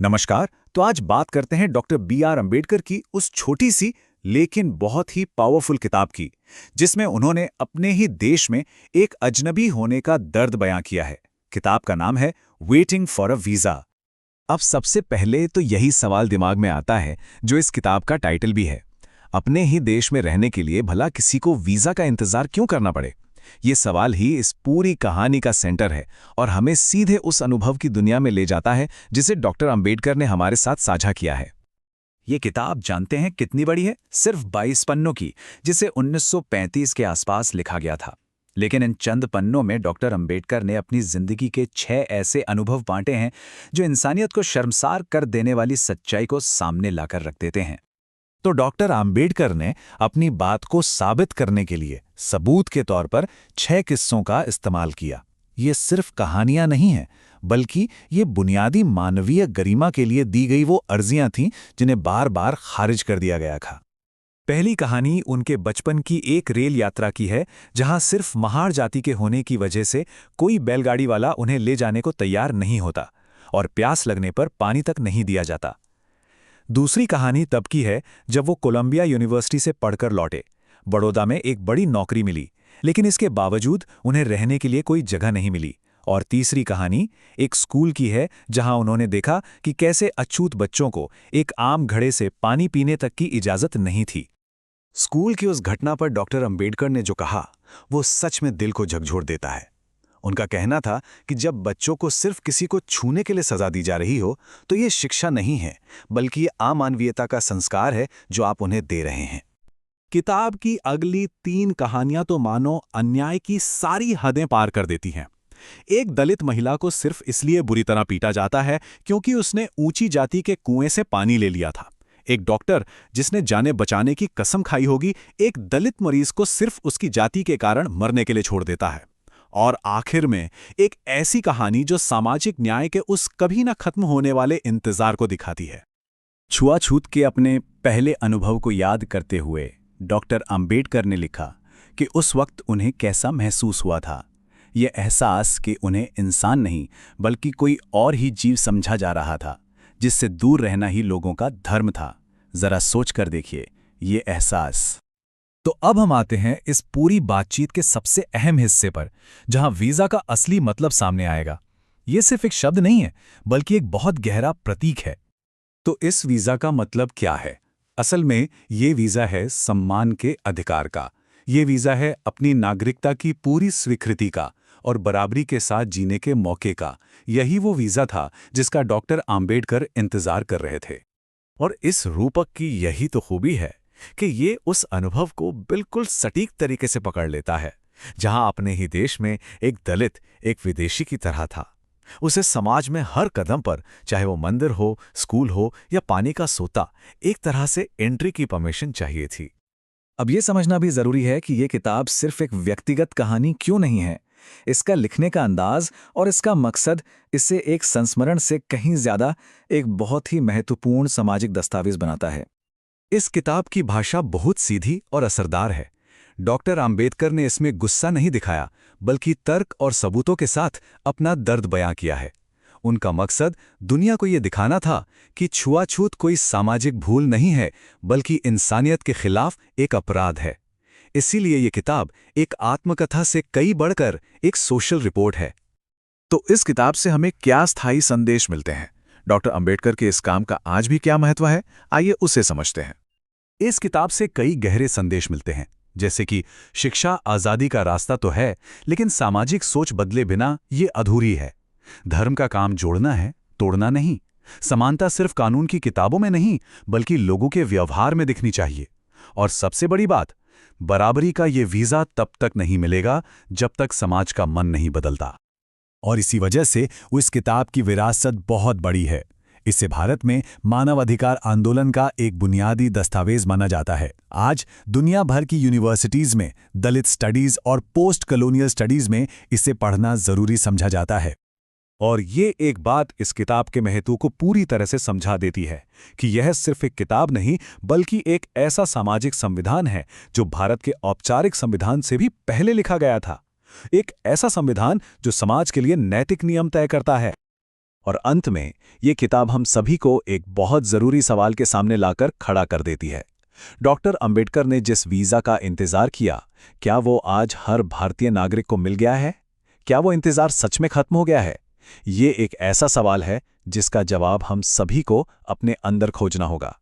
नमस्कार। तो आज बात करते हैं डॉक्टर बी.आर. अंबेडकर की उस छोटी सी लेकिन बहुत ही पावरफुल किताब की, जिसमें उन्होंने अपने ही देश में एक अजनबी होने का दर्द बयां किया है। किताब का नाम है वेटिंग फॉर अ वीज़ा। अब सबसे पहले तो यही सवाल दिमाग में आता है, जो इस किताब का टाइटल भी है। अपने ही देश में रहने के लिए भला किसी को वीज़ा का इंतज़ार क्यों करना पड़े? ये सवाल ही इस पूरी कहानी का सेंटर है और हमें सीधे उस अनुभव की दुनिया में ले जाता है जिसे डॉक्टर अंबेडकर ने हमारे साथ साझा किया है। ये किताब जानते हैं कितनी बड़ी है? सिर्फ 22 पन्नों की, जिसे 1935 के आसपास लिखा गया था। लेकिन इन चंद पन्नों में डॉक्टर अंबेडकर ने अपनी जिंदगी के 6 ऐसे अनुभव बांटे हैं जो इंसानियत को शर्मसार कर देने वाली सच्चाई को सामने लाकर रख देते हैं। तो डॉक्टर आम्बेडकर ने अपनी बात को साबित करने के लिए सबूत के तौर पर 6 किस्सों का इस्तेमाल किया। ये सिर्फ कहानियां नहीं हैं, बल्कि ये बुनियादी मानवीय गरिमा के लिए दी गई वो अर्जियां थीं जिन्हें बार बार खारिज कर दिया गया था। पहली कहानी उनके बचपन की एक रेल यात्रा की है, जहां सिर्फ महार जाति के होने की वजह से कोई बैलगाड़ी वाला उन्हें ले जाने को तैयार नहीं होता और प्यास लगने पर पानी तक नहीं दिया जाता। दूसरी कहानी तब की है जब वो कोलंबिया यूनिवर्सिटी से पढ़कर लौटे। बड़ौदा में एक बड़ी नौकरी मिली, लेकिन इसके बावजूद उन्हें रहने के लिए कोई जगह नहीं मिली। और तीसरी कहानी एक स्कूल की है, जहां उन्होंने देखा कि कैसे अछूत बच्चों को एक आम घड़े से पानी पीने तक की इजाजत नहीं थी। स्कूल की उस घटना पर डॉक्टर अंबेडकर ने जो कहा, वो सच में दिल को झकझोर देता है। उनका कहना था कि जब बच्चों को सिर्फ किसी को छूने के लिए सजा दी जा रही हो, तो ये शिक्षा नहीं है, बल्कि ये अमानवीयता का संस्कार है जो आप उन्हें दे रहे हैं। किताब की अगली 3 कहानियां तो मानो अन्याय की सारी हदें पार कर देती हैं। एक दलित महिला को सिर्फ इसलिए बुरी तरह पीटा जाता है क्योंकि उसने ऊंची जाति के कुएं से पानी ले लिया था। एक डॉक्टर जिसने जाने बचाने की कसम खाई होगी, एक दलित मरीज को सिर्फ उसकी जाति के कारण मरने के लिए छोड़ देता है। और आखिर में एक ऐसी कहानी जो सामाजिक न्याय के उस कभी ना खत्म होने वाले इंतजार को दिखाती है। छुआछूत के अपने पहले अनुभव को याद करते हुए डॉक्टर अंबेडकर ने लिखा कि उस वक्त उन्हें कैसा महसूस हुआ था। ये एहसास कि उन्हें इंसान नहीं बल्कि कोई और ही जीव समझा जा रहा था, जिससे दूर रहना ही लोगों का धर्म था। जरा सोच कर देखिए ये एहसास। तो अब हम आते हैं इस पूरी बातचीत के सबसे अहम हिस्से पर, जहां वीजा का असली मतलब सामने आएगा। ये सिर्फ एक शब्द नहीं है, बल्कि एक बहुत गहरा प्रतीक है। तो इस वीजा का मतलब क्या है? असल में ये वीजा है सम्मान के अधिकार का। ये वीजा है अपनी नागरिकता की पूरी स्वीकृति का और बराबरी के साथ जीने के मौके का। यही वो वीजा था जिसका डॉक्टर आम्बेडकर इंतजार कर रहे थे। और इस रूपक की यही तो खूबी है कि ये उस अनुभव को बिल्कुल सटीक तरीके से पकड़ लेता है। जहां अपने ही देश में एक दलित एक विदेशी की तरह था, उसे समाज में हर कदम पर, चाहे वो मंदिर हो, स्कूल हो या पानी का सोता, एक तरह से एंट्री की परमिशन चाहिए थी। अब ये समझना भी जरूरी है कि ये किताब सिर्फ एक व्यक्तिगत कहानी क्यों नहीं है। इसका लिखने का अंदाज और इसका मकसद इसे एक संस्मरण से कहीं ज्यादा एक बहुत ही महत्वपूर्ण सामाजिक दस्तावेज बनाता है। इस किताब की भाषा बहुत सीधी और असरदार है। डॉक्टर आम्बेडकर ने इसमें गुस्सा नहीं दिखाया, बल्कि तर्क और सबूतों के साथ अपना दर्द बयां किया है। उनका मकसद दुनिया को यह दिखाना था कि छुआछूत कोई सामाजिक भूल नहीं है, बल्कि इंसानियत के खिलाफ एक अपराध है। इसीलिए यह किताब एक आत्मकथा से कई बढ़कर एक सोशल रिपोर्ट है। तो इस किताब से हमें क्या स्थायी संदेश मिलते हैं? डॉक्टर अंबेडकर के इस काम का आज भी क्या महत्व है? आइए उसे समझते हैं। इस किताब से कई गहरे संदेश मिलते हैं, जैसे कि शिक्षा आज़ादी का रास्ता तो है, लेकिन सामाजिक सोच बदले बिना ये अधूरी है। धर्म का काम जोड़ना है, तोड़ना नहीं। समानता सिर्फ कानून की किताबों में नहीं, बल्कि लोगों के व्यवहार में दिखनी चाहिए। और सबसे बड़ी बात, बराबरी का ये वीज़ा तब तक नहीं मिलेगा जब तक समाज का मन नहीं बदलता। और इसी वजह से उस किताब की विरासत बहुत बड़ी है। इसे भारत में मानवाधिकार आंदोलन का एक बुनियादी दस्तावेज माना जाता है। आज दुनिया भर की यूनिवर्सिटीज में दलित स्टडीज और पोस्ट कॉलोनियल स्टडीज में इसे पढ़ना जरूरी समझा जाता है। और ये एक बात इस किताब के महत्व को पूरी तरह से समझा देती है कि यह सिर्फ एक किताब नहीं, बल्कि एक ऐसा सामाजिक संविधान है जो भारत के औपचारिक संविधान से भी पहले लिखा गया था। एक ऐसा संविधान जो समाज के लिए नैतिक नियम तय करता है। और अंत में ये किताब हम सभी को एक बहुत ज़रूरी सवाल के सामने लाकर खड़ा कर देती है। डॉक्टर अंबेडकर ने जिस वीज़ा का इंतज़ार किया, क्या वो आज हर भारतीय नागरिक को मिल गया है? क्या वो इंतज़ार सच में खत्म हो गया है? ये एक ऐसा सवाल है जिसका जवाब हम सभी को अपने अंदर खोजना होगा।